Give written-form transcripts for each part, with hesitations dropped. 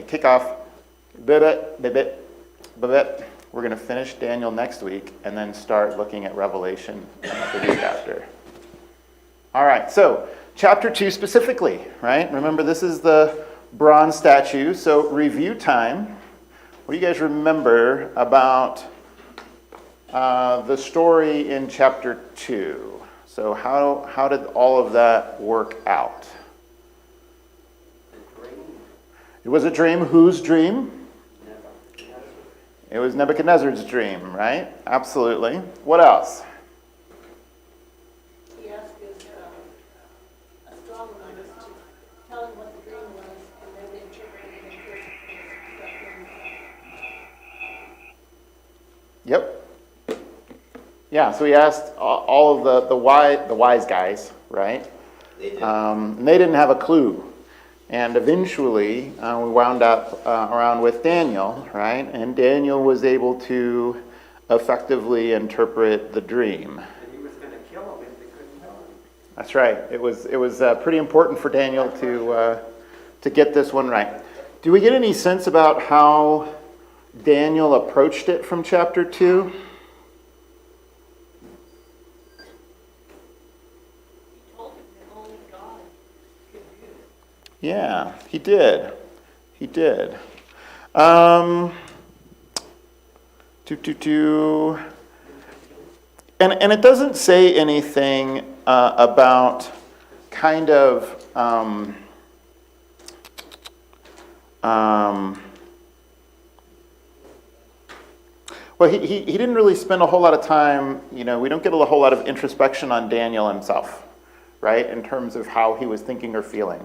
Kick off. We're going to finish Daniel next week and then start looking at Revelation the week after. All right, so chapter 2 specifically, right? Remember, this is the bronze statue, so review time. What do you guys remember about the story in chapter 2? So how did all of that work out? It was a dream. Whose dream? It was Nebuchadnezzar's dream, right? Absolutely. What else? He asked his astronomer to tell him what the dream was, and then interpreted it. Yep. Yeah, so he asked all of the wise guys, right? They did. And they didn't have a clue. And eventually, we wound up around with Daniel, right? And Daniel was able to effectively interpret the dream. And he was going to kill him if they couldn't tell him. That's right. It was pretty important for Daniel to get this one right. Do we get any sense about how Daniel approached it from chapter 2? Yeah, he did. He did. And it doesn't say anything about kind of well, he didn't really spend a whole lot of time, we don't get a whole lot of introspection on Daniel himself, right, in terms of how he was thinking or feeling.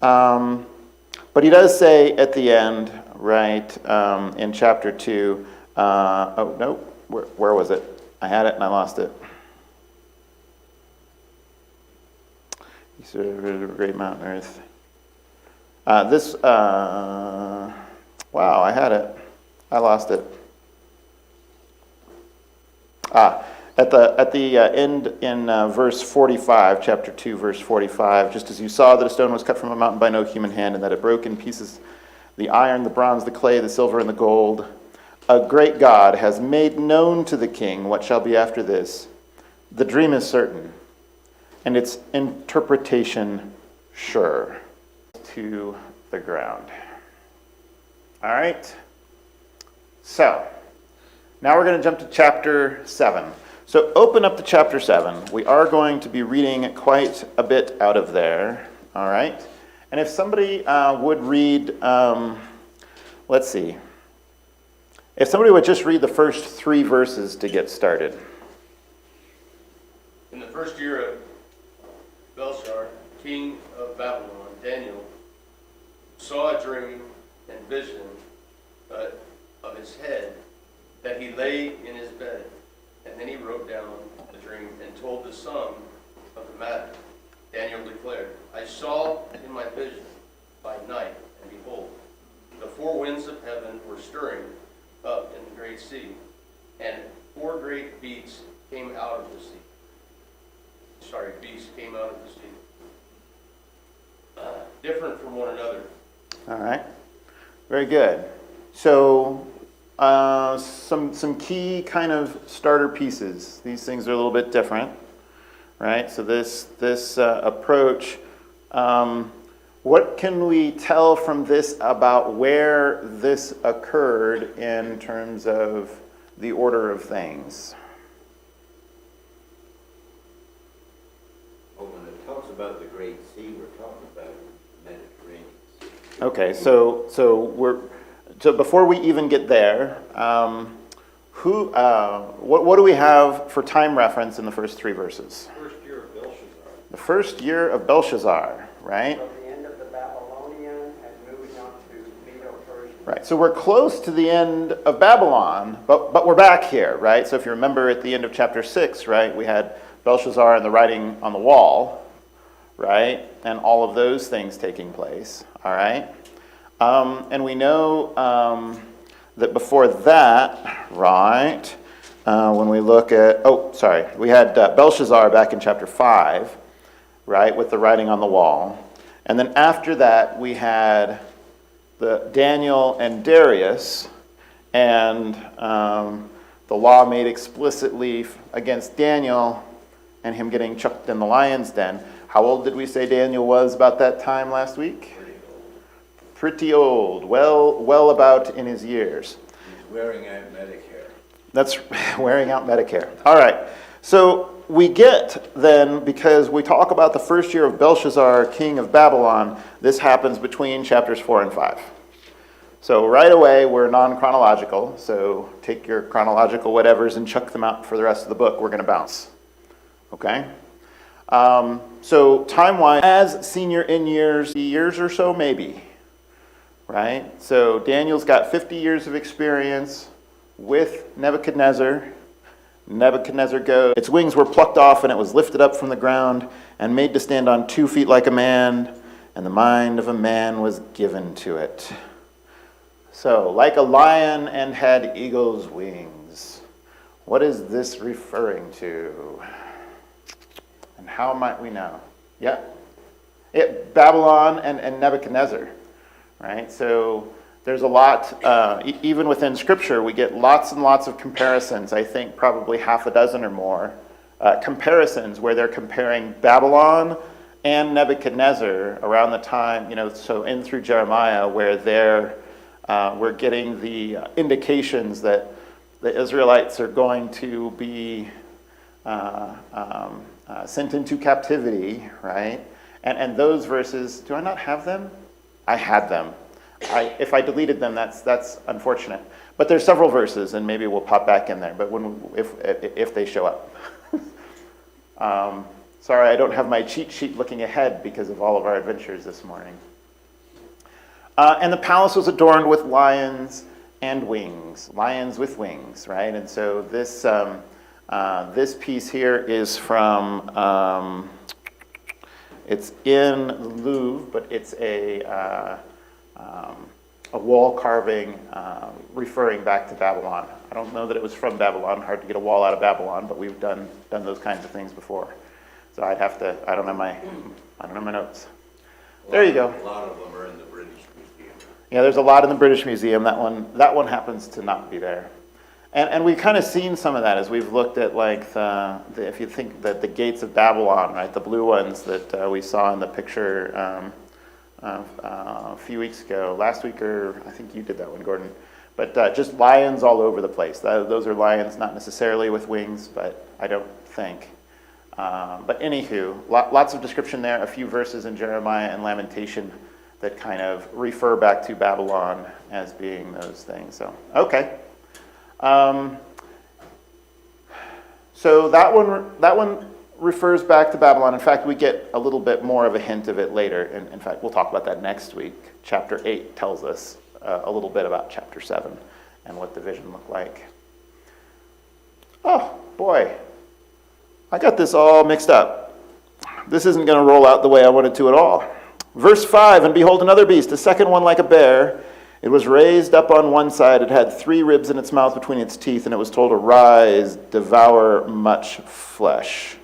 But he does say at the end, right, in chapter 2, where was it? I had it and I lost it. He said, a great mountain earth. Wow, I had it. I lost it. At the end in verse 45, chapter 2, verse 45, just as you saw that a stone was cut from a mountain by no human hand, and that it broke in pieces the iron, the bronze, the clay, the silver, and the gold, a great God has made known to the king what shall be after this. The dream is certain, and its interpretation sure. To the ground. All right. So, now we're going to jump to chapter 7. So open up to chapter 7. We are going to be reading quite a bit out of there, all right? And if somebody would read, let's see. If somebody would just read the first 3 verses to get started. In the first year of Belshazzar, king of Babylon, Daniel saw a dream and vision of his head, that he lay in his bed. And then he wrote down the dream and told the sum of the matter. Daniel declared, I saw in my vision by night, and behold, the 4 winds of heaven were stirring up in the great sea, and 4 great beasts came out of the sea. Beasts came out of the sea. Different from one another. All right. Very good. So some key kind of starter pieces. These things are a little bit different, right? So this approach, what can we tell from this about where this occurred in terms of the order of things? Well, when it talks about the Great Sea, we're talking about the Mediterranean Sea. Okay, so before we even get there, what do we have for time reference in the first 3 verses? First year of Belshazzar. The first year of Belshazzar, right? So the end of the Babylonian and moving on to Medo-Persian. Right, so we're close to the end of Babylon, but we're back here, right? So if you remember at the end of chapter 6, right, we had Belshazzar and the writing on the wall, right? And all of those things taking place, all right? And we know that before that, right, when we look at, we had Belshazzar back in chapter 5, right, with the writing on the wall. And then after that, we had the Daniel and Darius, and the law made explicitly against Daniel and him getting chucked in the lion's den. How old did we say Daniel was about that time last week? Pretty old. Well about in his years. He's wearing out Medicare. That's wearing out Medicare. All right. So we get then, because we talk about the first year of Belshazzar, king of Babylon, this happens between chapters 4 and 5. So right away, we're non-chronological. So take your chronological whatevers and chuck them out for the rest of the book. We're going to bounce. Okay? So time-wise, as senior in years or so, maybe. Right? So Daniel's got 50 years of experience with Nebuchadnezzar. Nebuchadnezzar goes, its wings were plucked off, and it was lifted up from the ground and made to stand on 2 feet like a man, and the mind of a man was given to it. So, like a lion and had eagle's wings. What is this referring to? And how might we know? Yeah? Babylon and Nebuchadnezzar, right? So there's a lot, even within Scripture, we get lots and lots of comparisons. I think probably half a dozen or more comparisons where they're comparing Babylon and Nebuchadnezzar around the time, so in through Jeremiah, where we're getting the indications that the Israelites are going to be sent into captivity, right? And those verses, do I not have them? I had them. If I deleted them, that's unfortunate. But there's several verses, and maybe we'll pop back in there. But if they show up, sorry, I don't have my cheat sheet looking ahead because of all of our adventures this morning. And the palace was adorned with lions and wings, lions with wings, right? And so this piece here is from. It's in the Louvre, but it's a wall carving referring back to Babylon. I don't know that it was from Babylon. Hard to get a wall out of Babylon, but we've done those kinds of things before. So I'd have to. I don't know my notes. There you go. A lot of them are in the British Museum. Yeah, there's a lot in the British Museum. That one happens to not be there. And we've kind of seen some of that as we've looked at if you think that the gates of Babylon, right, the blue ones that we saw in the picture a few weeks ago, last week, or I think you did that one, Gordon. But just lions all over the place. Those are lions, not necessarily with wings, but I don't think. But anywho, lots of description there, a few verses in Jeremiah and Lamentation that kind of refer back to Babylon as being those things. So, okay. So that one refers back to Babylon. In fact, we get a little bit more of a hint of it later. And in fact, we'll talk about that next week. Chapter 8 tells us a little bit about chapter 7 and what the vision looked like. Oh, boy. I got this all mixed up. This isn't going to roll out the way I wanted to at all. Verse 5, and behold another beast, a second one like a bear. It was raised up on one side. It had 3 ribs in its mouth between its teeth, and it was told, arise, devour much flesh.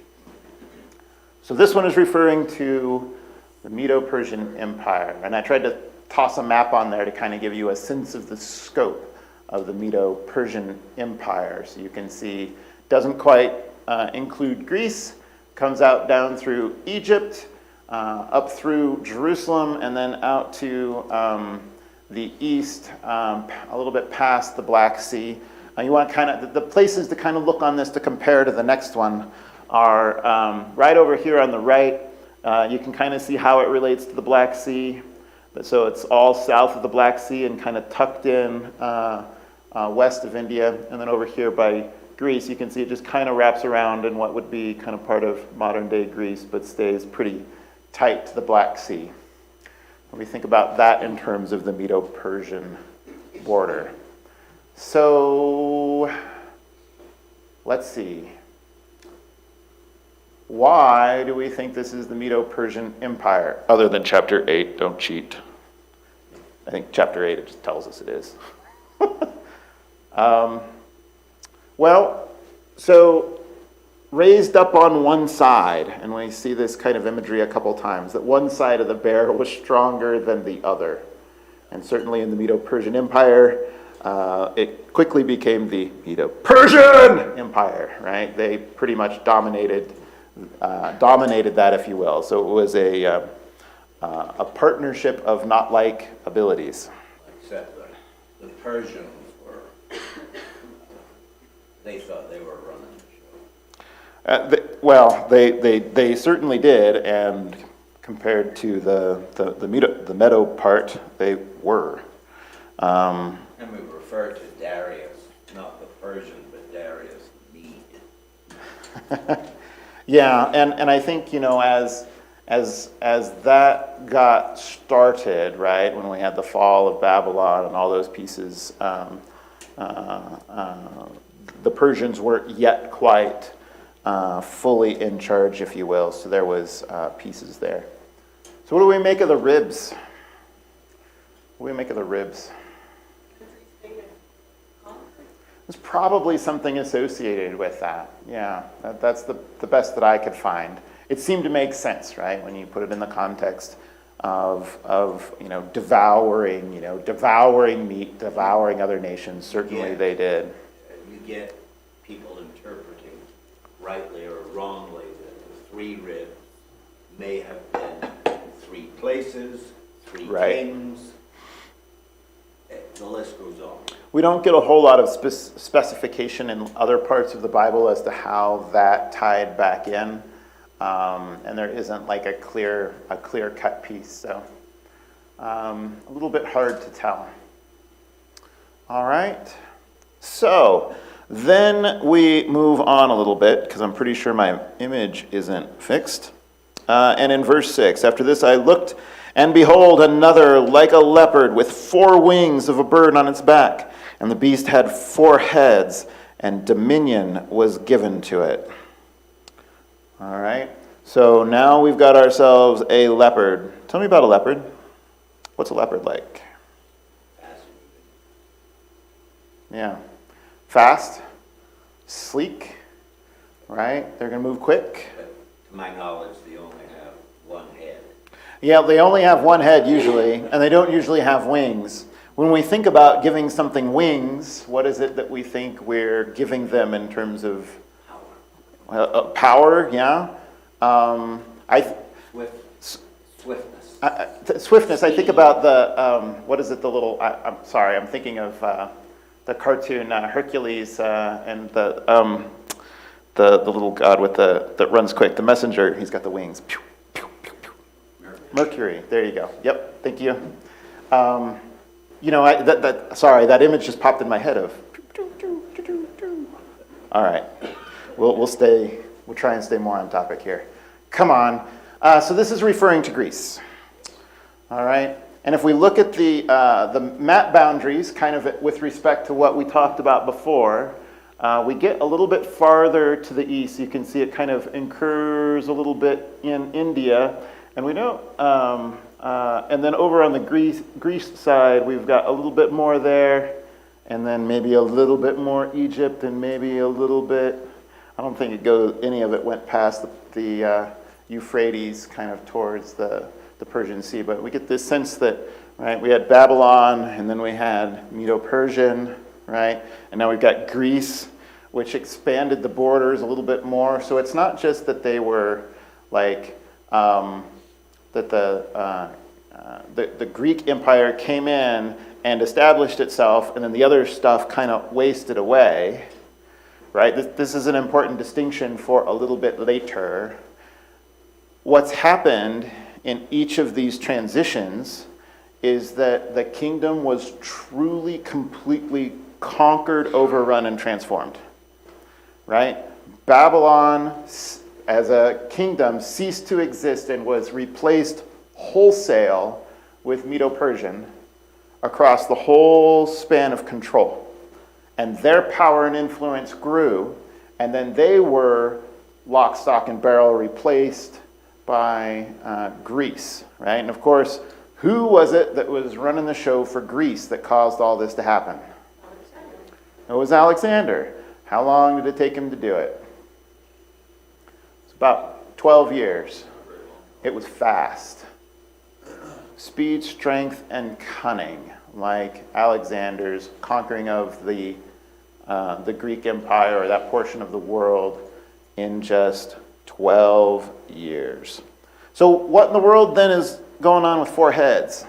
So this one is referring to the Medo-Persian Empire. And I tried to toss a map on there to kind of give you a sense of the scope of the Medo-Persian Empire. So you can see, doesn't quite include Greece, comes out down through Egypt, up through Jerusalem, and then out to the east, a little bit past the Black Sea. You want kind of the places to kind of look on this to compare to the next one are right over here on the right. You can kind of see how it relates to the Black Sea. So it's all south of the Black Sea and kind of tucked in west of India. And then over here by Greece, you can see it just kind of wraps around in what would be kind of part of modern-day Greece, but stays pretty tight to the Black Sea. When we think about that in terms of the Medo-Persian border. So, let's see. Why do we think this is the Medo-Persian Empire? Other than chapter 8, don't cheat. I think chapter 8, it just tells us it is. raised up on one side, and we see this kind of imagery a couple times, that one side of the bear was stronger than the other. And certainly in the Medo-Persian Empire, it quickly became the Medo-Persian Empire, right? They pretty much dominated that, if you will. So it was a partnership of not-like abilities. Except the Persians were, they thought they were running the show. They certainly did, and compared to the Medo part, they were. And we refer to Darius, not the Persian, but Darius the Mede. Yeah, and I think, as that got started, right, when we had the fall of Babylon and all those pieces, the Persians weren't yet quite fully in charge, if you will. So there was pieces there. So what do we make of the ribs? What do we make of the ribs? There's probably something associated with that. Yeah, that's the best that I could find. It seemed to make sense, right, when you put it in the context of devouring meat, devouring other nations. Certainly they did. You get people interpreting rightly or wrongly that the three ribs may have been three places, three kings. The list goes on. We don't get a whole lot of specification in other parts of the Bible as to how that tied back in, and there isn't like a clear cut piece, so a little bit hard to tell. All right, so then we move on a little bit because I'm pretty sure my image isn't fixed. And in verse 6, after this I looked, and behold, another like a leopard with 4 wings of a bird on its back. And the beast had 4 heads, and dominion was given to it. All right. So now we've got ourselves a leopard. Tell me about a leopard. What's a leopard like? Yeah. Fast, sleek, right? They're going to move quick. But to my knowledge, they only have one head. Yeah, they only have one head usually, and they don't usually have wings. When we think about giving something wings, what is it that we think we're giving them in terms of power? Yeah. Swiftness. Swiftness. I think about the what is it? The little. I'm sorry. I'm thinking of the cartoon Hercules and the little god with that runs quick. The messenger. He's got the wings. Pew, pew, pew, pew. Mercury. There you go. Yep. Thank you. That image just popped in my head of. All right, we'll try and stay more on topic here. Come on. So this is referring to Greece. All right, and if we look at the map boundaries, kind of with respect to what we talked about before, we get a little bit farther to the east. You can see it kind of incurs a little bit in India, and we don't. And then over on the Greece side, we've got a little bit more there, and then maybe a little bit more Egypt, and maybe a little bit. I don't think any of it went past the Euphrates, kind of towards the Persian Sea. But we get this sense that, right, we had Babylon, and then we had Medo-Persian, right, and now we've got Greece, which expanded the borders a little bit more. So it's not just that they were like. That the Greek Empire came in and established itself, and then the other stuff kind of wasted away, right? This is an important distinction for a little bit later. What's happened in each of these transitions is that the kingdom was truly, completely conquered, overrun, and transformed, right? Babylon as a kingdom ceased to exist and was replaced wholesale with Medo-Persian across the whole span of control. And their power and influence grew, and then they were lock, stock, and barrel replaced by Greece, right? And of course, who was it that was running the show for Greece that caused all this to happen? It was Alexander. How long did it take him to do it? About 12 years. It was fast. Speed, strength, and cunning, like Alexander's conquering of the Greek Empire, or that portion of the world, in just 12 years. So what in the world then is going on with 4 heads?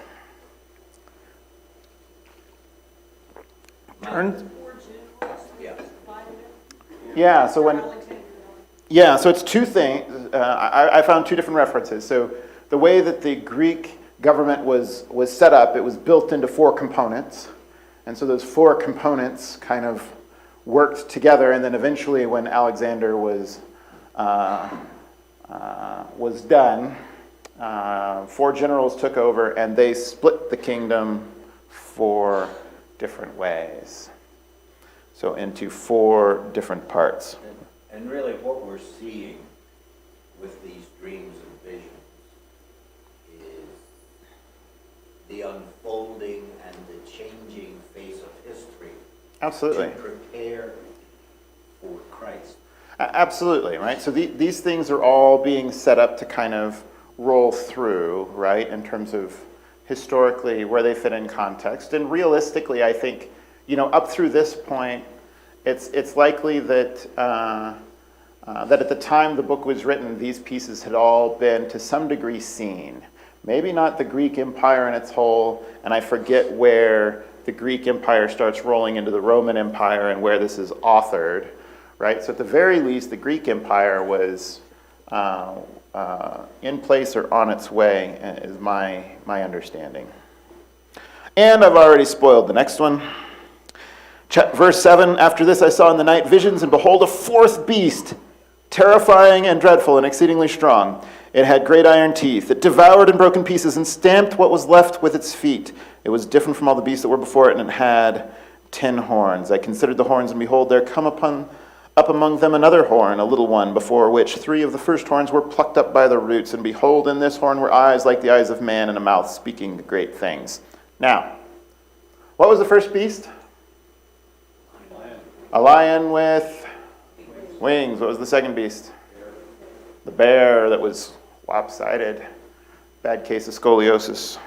Turn. 4 generals, Yeah. divided it. Yeah, so when... Alexander. Yeah, so it's 2 things. I found 2 different references. So the way that the Greek government was set up, it was built into 4 components. And so those 4 components kind of worked together. And then eventually when Alexander was done, 4 generals took over and they split the kingdom 4 different ways. So into 4 different parts. And really what we're seeing with these dreams and visions is the unfolding and the changing face of history Absolutely. to prepare for Christ. Absolutely, right? So these things are all being set up to kind of roll through, right, in terms of historically where they fit in context. And realistically, I think, up through this point, it's likely that that at the time the book was written, these pieces had all been to some degree seen. Maybe not the Greek Empire in its whole, and I forget where the Greek Empire starts rolling into the Roman Empire and where this is authored, right? So at the very least, the Greek Empire was in place or on its way, is my understanding. And I've already spoiled the next one. Verse 7, after this I saw in the night visions, and behold, a 4th beast, terrifying and dreadful and exceedingly strong. It had great iron teeth. It devoured and broke in pieces and stamped what was left with its feet. It was different from all the beasts that were before it, and it had 10 horns. I considered the horns, and behold, there come up among them another horn, a little one, before which 3 of the first horns were plucked up by the roots. And behold, in this horn were eyes like the eyes of man, and a mouth speaking great things. Now, what was the first beast? A lion with wings. What was the second beast? The bear that was lopsided. Bad case of scoliosis.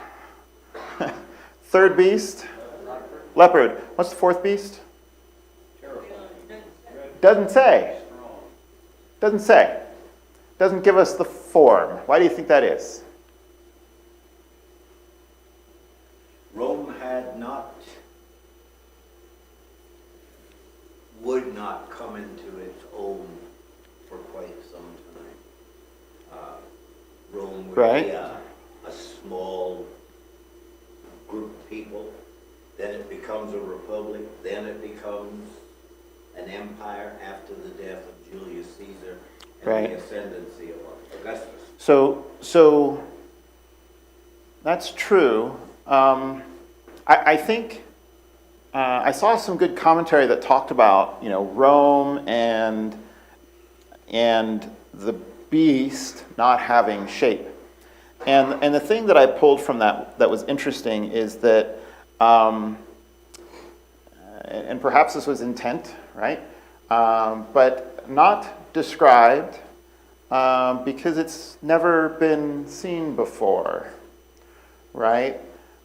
Third beast? Leopard. What's the 4th beast? Doesn't say. Doesn't say. Doesn't give us the form. Why do you think that is? Rome would not come into its own for quite some time. Rome would Right. be a small group of people, then it becomes a republic, then it becomes an empire after the death of Julius Caesar and Right. the ascendancy of Augustus. So that's true. I think I saw some good commentary that talked about Rome and the beast not having shape. And the thing that I pulled from that was interesting is that, and perhaps this was intent, right? But not described because it's never been seen before, right?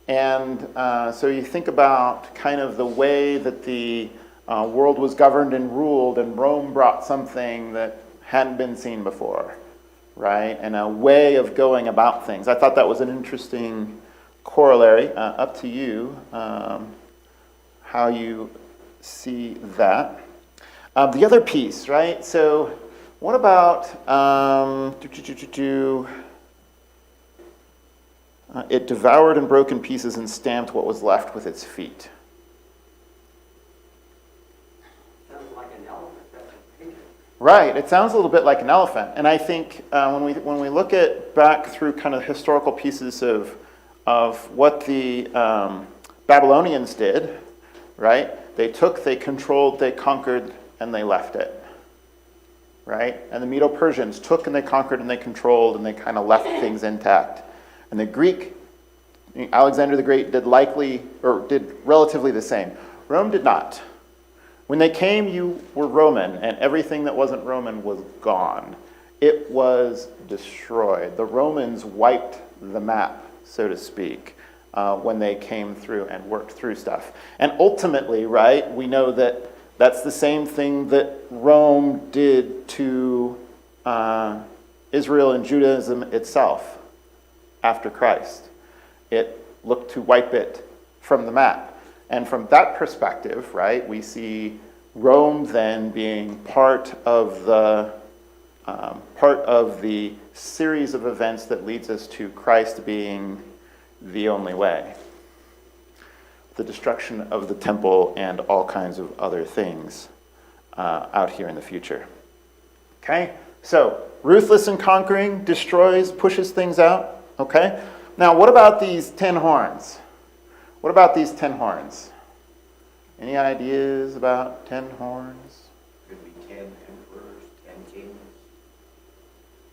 And so you think about kind of the way that the world was governed and ruled, and Rome brought something that hadn't been seen before, right? And a way of going about things. I thought that was an interesting corollary. Up to you how you see that. The other piece, right? So what about it devoured and broke in pieces and stamped what was left with its feet. Sounds like an elephant. That's a pig. Right, it sounds a little bit like an elephant. And I think when we look at back through kind of historical pieces of what the Babylonians did, right? They took, they controlled, they conquered, and they left it. Right? And the Medo-Persians took and they conquered and they controlled and they kind of left things intact. And the Greek, Alexander the Great did relatively the same. Rome did not. When they came, you were Roman, and everything that wasn't Roman was gone. it was destroyed. The Romans wiped the map, so to speak, when they came through and worked through stuff. And ultimately, right, we know that that's the same thing that Rome did to Israel and Judaism itself after Christ. It looked to wipe it from the map. And from that perspective, right, we see Rome then being part of the series of events that leads us to Christ being the only way. The destruction of the temple and all kinds of other things out here in the future. Okay? So, ruthless and conquering, destroys, pushes things out. Okay? Now, what about these 10 horns? What about these 10 horns? Any ideas about 10 horns? Could be 10 emperors, 10 kings.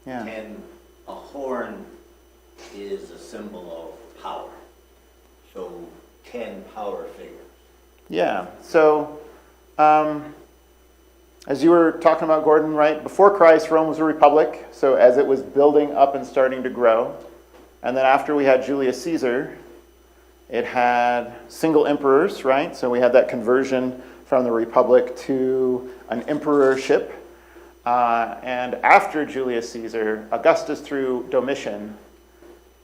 Yeah. 10, a horn is a symbol of power. So 10 power figures. Yeah. So, as you were talking about, Gordon, right? Before Christ, Rome was a republic. So as it was building up and starting to grow, and then after we had Julius Caesar, it had single emperors, right? So we had that conversion from the republic to an emperorship. And after Julius Caesar, Augustus through Domitian,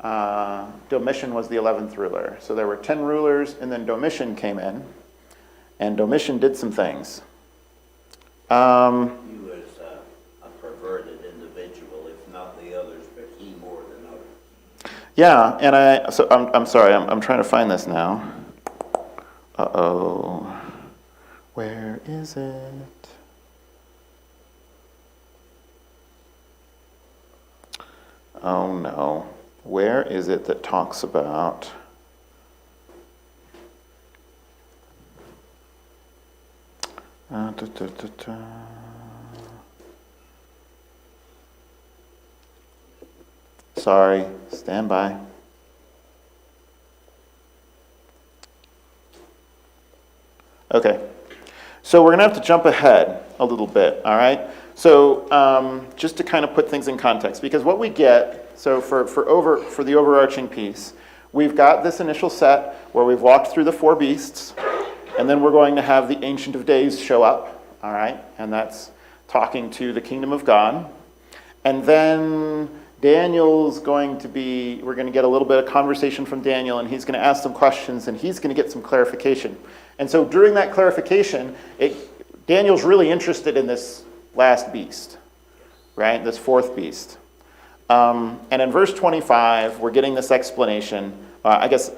Domitian was the 11th ruler. So there were 10 rulers, and then Domitian came in, and Domitian did some things. He was a perverted individual, if not the others, but he more than others. Yeah, and I'm sorry, I'm trying to find this now. Uh-oh. Where is it? Oh no. Where is it that talks about... Sorry, stand by. Okay, so we're going to have to jump ahead a little bit, all right? So just to kind of put things in context, because what we get, so for the overarching piece, we've got this initial set where we've walked through the 4 beasts, and then we're going to have the Ancient of Days show up, all right? And that's talking to the kingdom of God. And then Daniel's going to be, we're going to get a little bit of conversation from Daniel, and he's going to ask some questions, and he's going to get some clarification. And so during that clarification, Daniel's really interested in this last beast, right? This 4th beast. And in verse 25, we're getting this explanation. Verse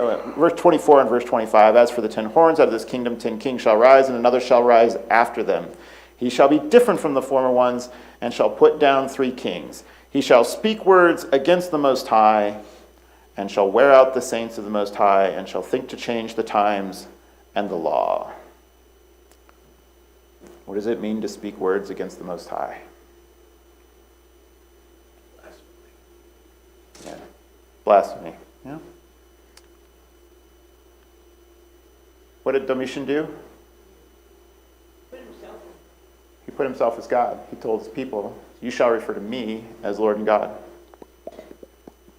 24 and verse 25, as for the 10 horns, out of this kingdom 10 kings shall rise, and another shall rise after them. He shall be different from the former ones, and shall put down 3 kings. He shall speak words against the Most High, and shall wear out the saints of the Most High, and shall think to change the times and the law. What does it mean to speak words against the Most High? Yeah. Blasphemy. Yeah. What did Domitian do? Put himself in. He put himself as God. He told his people, you shall refer to me as Lord and God.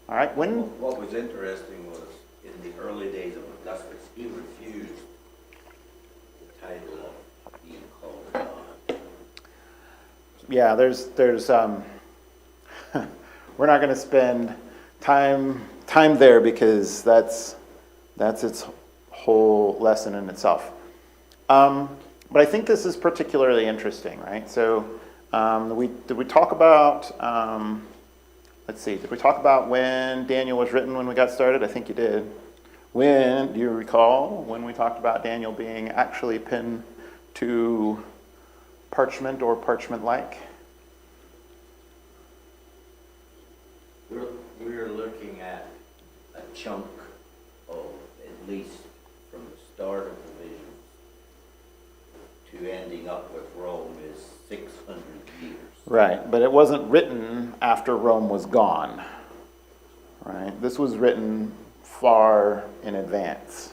All right, What was interesting was, in the early days of Augustus, he refused the title of being called God. Yeah, there's we're not going to spend time there because that's its whole lesson in itself. But I think this is particularly interesting, right? So did we talk about, let's see, did we talk about when Daniel was written when we got started? I think you did. Do you recall when we talked about Daniel being actually pinned to parchment or parchment-like? We're looking at a chunk of, at least from the start of the vision to ending up with Rome, is 600 years. Right, but it wasn't written after Rome was gone, right? This was written far in advance,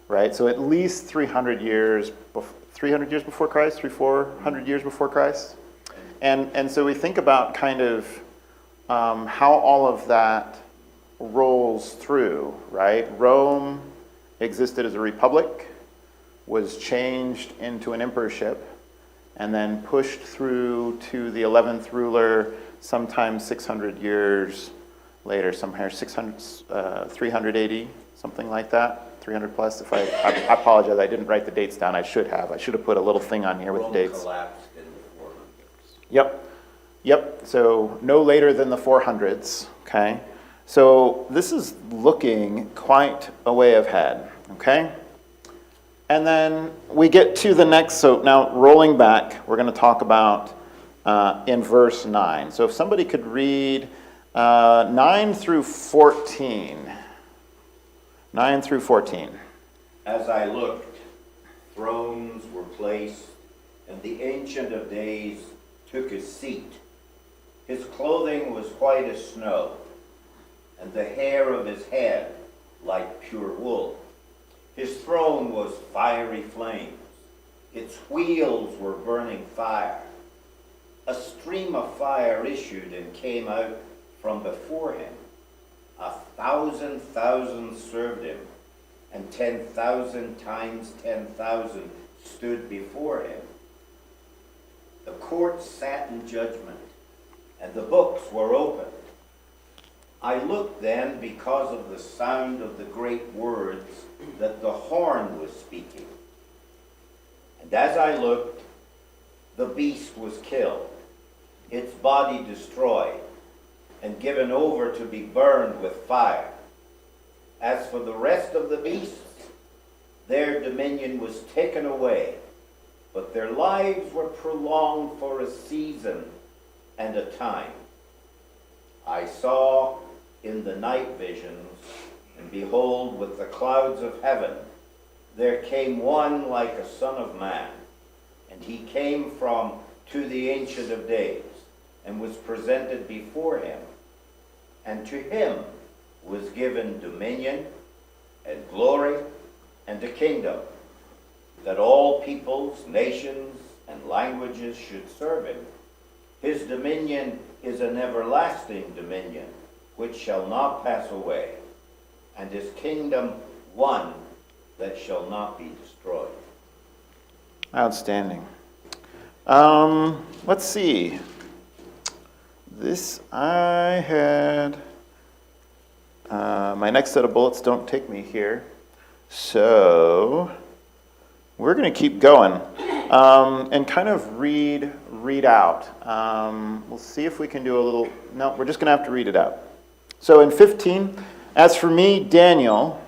right? So at least 300 years before Christ, 400 years before Christ. And so we think about kind of how all of that rolls through, right? Rome existed as a republic, was changed into an emperorship, and then pushed through to the 11th ruler sometime 600 years later, somewhere 380, something like that, 300 plus. If I apologize, I didn't write the dates down. I should have. I should have put a little thing on here with the Rome dates. collapsed in the 400s. Yep. So no later than the 400s, okay? So this is looking quite a way ahead, okay? And then we get to the next, so now rolling back, we're going to talk about in verse 9. So if somebody could read 9 through 14. 9 through 14. As I looked, thrones were placed, and the Ancient of Days took his seat. His clothing was white as snow, and the hair of his head like pure wool. His throne was fiery flames. Its wheels were burning fire. A stream of fire issued and came out from before him. 1,000,000 served him, and 10,000 times 10,000 stood before him. The court sat in judgment, and the books were opened. I looked then because of the sound of the great words that the horn was speaking. And as I looked, the beast was killed, its body destroyed, and given over to be burned with fire. As for the rest of the beasts, their dominion was taken away, but their lives were prolonged for a season and a time. I saw in the night visions, and behold, with the clouds of heaven, there came one like a son of man, and he came to the Ancient of Days, and was presented before him. And to him was given dominion and glory and a kingdom, that all peoples, nations, and languages should serve him. His dominion is an everlasting dominion, which shall not pass away, and his kingdom one that shall not be destroyed. Outstanding. Let's see. This I had, my next set of bullets don't take me here. So we're going to keep going and kind of read out. We'll see if we can do a little, no, we're just going to have to read it out. So in 15, as for me, Daniel,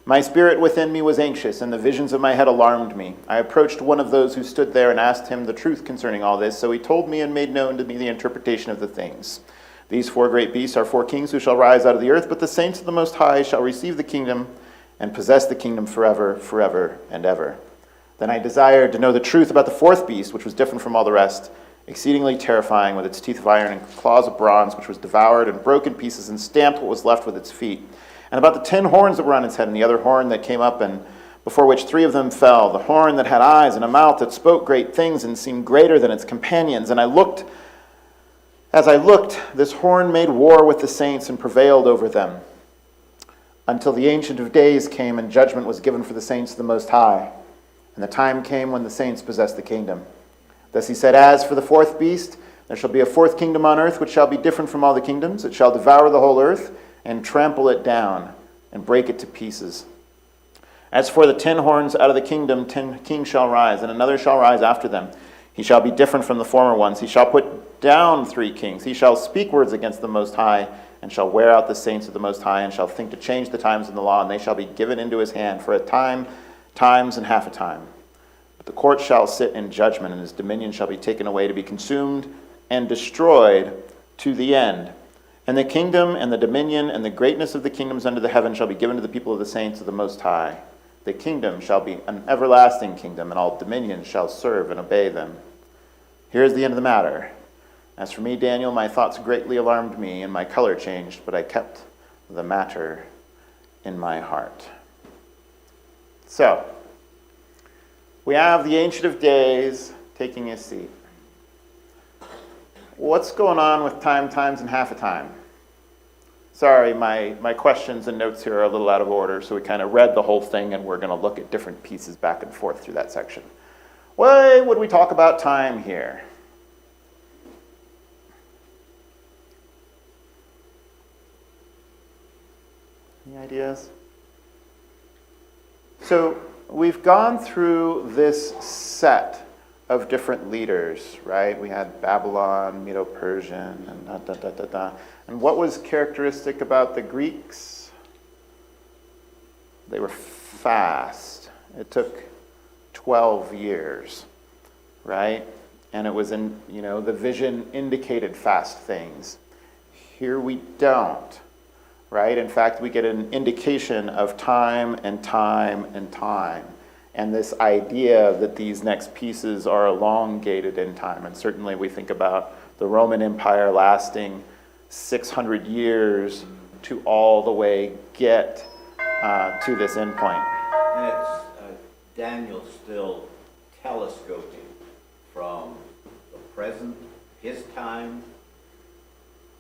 my spirit within me was anxious, and the visions of my head alarmed me. I approached one of those who stood there and asked him the truth concerning all this. So he told me and made known to me the interpretation of the things. These 4 great beasts are 4 kings who shall rise out of the earth, but the saints of the Most High shall receive the kingdom and possess the kingdom forever, forever, and ever. Then I desired to know the truth about the 4th beast, which was different from all the rest, exceedingly terrifying, with its teeth of iron and claws of bronze, which was devoured and broke in pieces and stamped what was left with its feet. And about the 10 horns that were on its head, and the other horn that came up, and before which 3 of them fell, the horn that had eyes and a mouth that spoke great things and seemed greater than its companions. And as I looked, this horn made war with the saints and prevailed over them, until the Ancient of Days came, and judgment was given for the saints of the Most High. And the time came when the saints possessed the kingdom. Thus he said, as for the 4th beast, there shall be a 4th kingdom on earth, which shall be different from all the kingdoms. It shall devour the whole earth, and trample it down, and break it to pieces. As for the 10 horns out of the kingdom, 10 kings shall rise, and another shall rise after them. He shall be different from the former ones. He shall put down 3 kings. He shall speak words against the Most High, and shall wear out the saints of the Most High, and shall think to change the times in the law, and they shall be given into his hand for a time, times, and half a time. But the court shall sit in judgment, and his dominion shall be taken away to be consumed and destroyed to the end. And the kingdom and the dominion and the greatness of the kingdoms under the heaven shall be given to the people of the saints of the Most High. The kingdom shall be an everlasting kingdom, and all dominions shall serve and obey them. Here is the end of the matter. As for me, Daniel, my thoughts greatly alarmed me, and my color changed, but I kept the matter in my heart. So, we have the Ancient of Days taking his seat. what's going on with time, times, and half a time? Sorry, my questions and notes here are a little out of order, so we kind of read the whole thing, and we're going to look at different pieces back and forth through that section. Why would we talk about time here? Any ideas? So we've gone through this set of different leaders, right? We had Babylon, Medo-Persian, and da, da, da, da, da. And what was characteristic about the Greeks? They were fast. It took 12 years, right? And it was in, the vision indicated fast things. Here we don't, right? In fact, we get an indication of time and time and time. And this idea that these next pieces are elongated in time. And certainly we think about the Roman Empire lasting 600 years to all the way get to this end point. And it's Daniel still telescoping from the present, his time,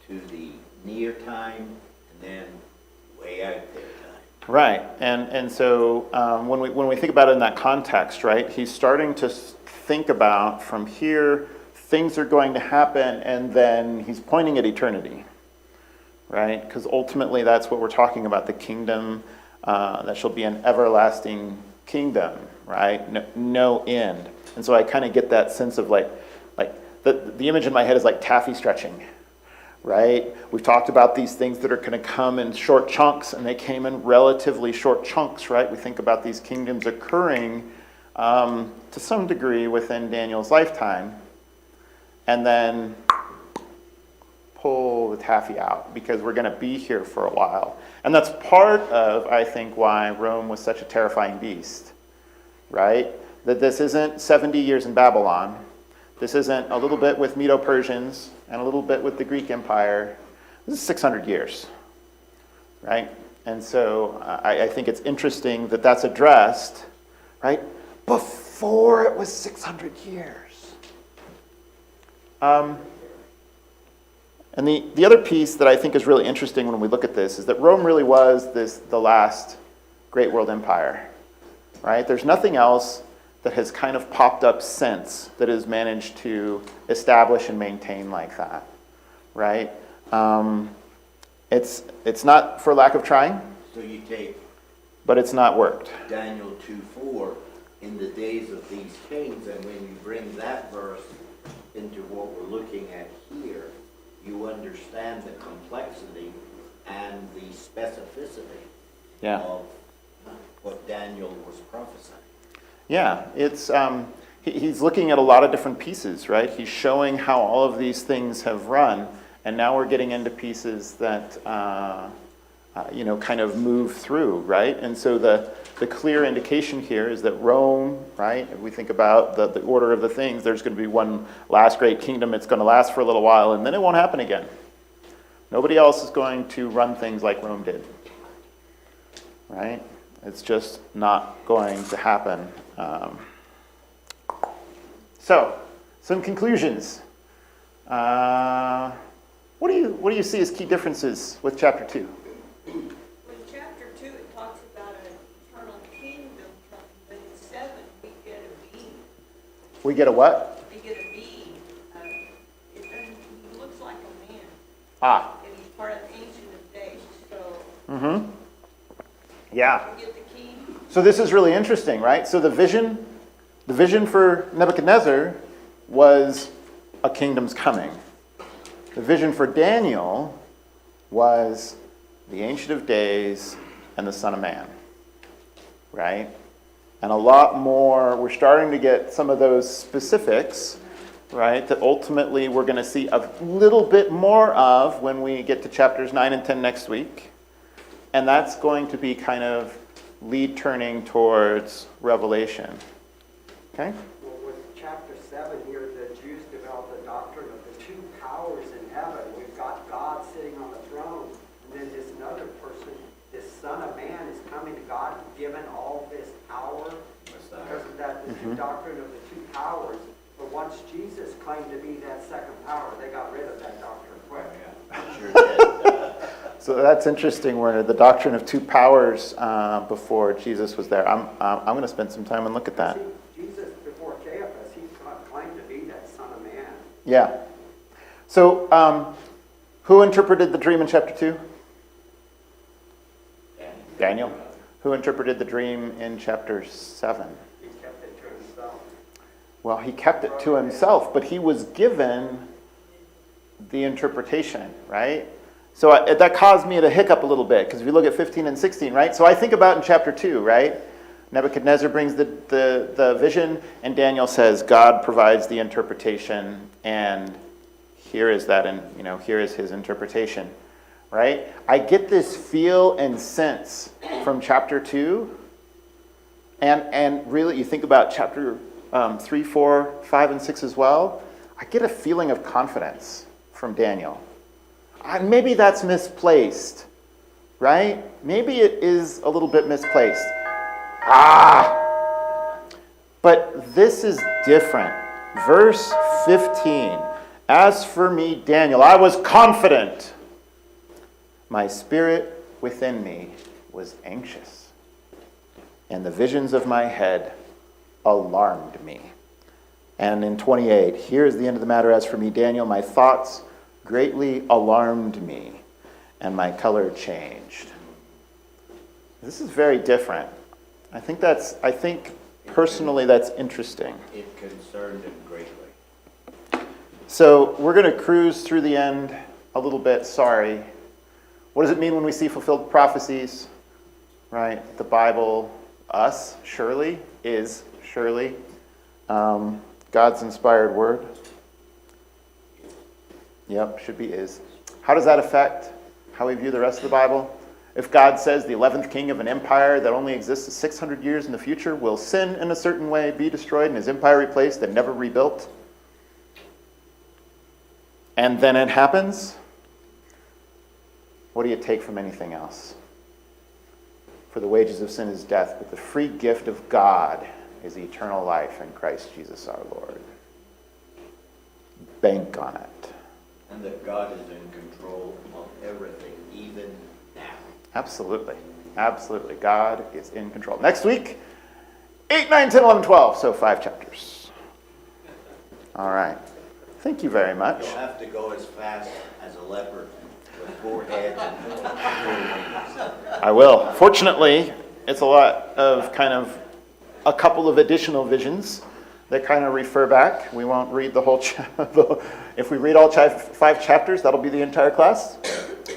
to the near time, and then way out there time. Right, and so when we think about it in that context, right, he's starting to think about from here, things are going to happen, and then he's pointing at eternity, right? Because ultimately that's what we're talking about, the kingdom that shall be an everlasting kingdom, right? No end. And so I kind of get that sense of like the image in my head is like taffy stretching, right? We've talked about these things that are going to come in short chunks, and they came in relatively short chunks, right? We think about these kingdoms occurring to some degree within Daniel's lifetime, and then pull the taffy out because we're going to be here for a while. And that's part of, I think, why Rome was such a terrifying beast, right? That this isn't 70 years in Babylon. This isn't a little bit with Medo-Persians and a little bit with the Greek Empire. This is 600 years, right? And so I think it's interesting that that's addressed, right, before it was 600 years. And the other piece that I think is really interesting when we look at this is that Rome really was the last great world empire, right? There's nothing else that has kind of popped up since that has managed to establish and maintain like that, right? It's not for lack of trying, So you take but it's not worked. Daniel 2:4, in the days of these kings, and when you bring that verse into what we're looking at here, you understand the complexity and the specificity Yeah. of what Daniel was prophesying. Yeah, it's he's looking at a lot of different pieces, right? He's showing how all of these things have run, and now we're getting into pieces that kind of move through, right? And so the clear indication here is that Rome, right? If we think about the order of the things, there's going to be one last great kingdom. It's going to last for a little while, and then it won't happen again. Nobody else is going to run things like Rome did, right? It's just not going to happen. So, some conclusions. What do you see as key differences with chapter 2? With chapter 2, it talks about an eternal kingdom coming, but in 7, we get a being. We get a what? We get a being. He looks like a man, Ah. and he's part of the Ancient of Days, so Mm-hmm. Yeah. we get the king. So this is really interesting, right? So the vision for Nebuchadnezzar was a kingdom's coming. The vision for Daniel was the Ancient of Days and the Son of Man, right? And a lot more, we're starting to get some of those specifics, right, that ultimately we're going to see a little bit more of when we get to chapters 9 and 10 next week. And that's going to be kind of lead turning towards Revelation. Okay? Well, with chapter 7 here, the Jews developed the doctrine of the two powers in heaven. We've got God sitting on the throne, and then this another person, this Son of Man, is coming to God, given all this power. Because of that, the two doctrine of the two powers. But once Christ Jesus claimed to be that second power. They got rid of that doctrine quick. Sure did. So that's interesting, Werner, the doctrine of two powers before Jesus was there. I'm going to spend some time and look at that. See, Jesus, before Caiaphas, he claimed to be that Son of Man. Yeah. So who interpreted the dream in chapter 2? Daniel. Who interpreted the dream in chapter 7? He kept it to himself. Well, he kept it to himself, but he was given the interpretation, right? So that caused me to hiccup a little bit, because if you look at 15 and 16, right? So I think about in chapter 2, right? Nebuchadnezzar brings the vision, and Daniel says, God provides the interpretation, and here is that, and here is his interpretation, right? I get this feel and sense from chapter 2, and really, you think about chapter 3, 4, 5, and 6 as well. I get a feeling of confidence from Daniel. Maybe that's misplaced, right? Maybe it is a little bit misplaced. But this is different. Verse 15. As for me, Daniel, I was confident. My spirit within me was anxious, and the visions of my head alarmed me. And in 28, here's the end of the matter. As for me, Daniel, my thoughts greatly alarmed me, and my color changed. This is very different. I think personally that's interesting. It concerned him greatly. So we're going to cruise through the end a little bit. Sorry. What does it mean when we see fulfilled prophecies? Right? The Bible, us, surely, is surely God's inspired word. Yep, should be is. How does that affect how we view the rest of the Bible? If God says the 11th king of an empire that only exists 600 years in the future will sin in a certain way, be destroyed, and his empire replaced and never rebuilt, and then it happens, what do you take from anything else? For the wages of sin is death, but the free gift of God is eternal life in Christ Jesus our Lord. Bank on it. And that God is in control of everything, even now. Absolutely. Absolutely. God is in control. Next week, 8, 9, 10, 11, 12. So 5 chapters. All right. Thank you very much. You'll have to go as fast as a leopard with 4 heads and 4 wings. I will. Fortunately, it's a lot of a couple of additional visions that kind of refer back. We won't read the whole if we read all 5 chapters, that'll be the entire class.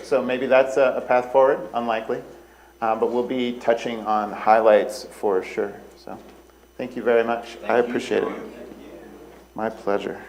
So maybe that's a path forward, unlikely. But we'll be touching on highlights for sure. So thank you very much. I appreciate it. My pleasure.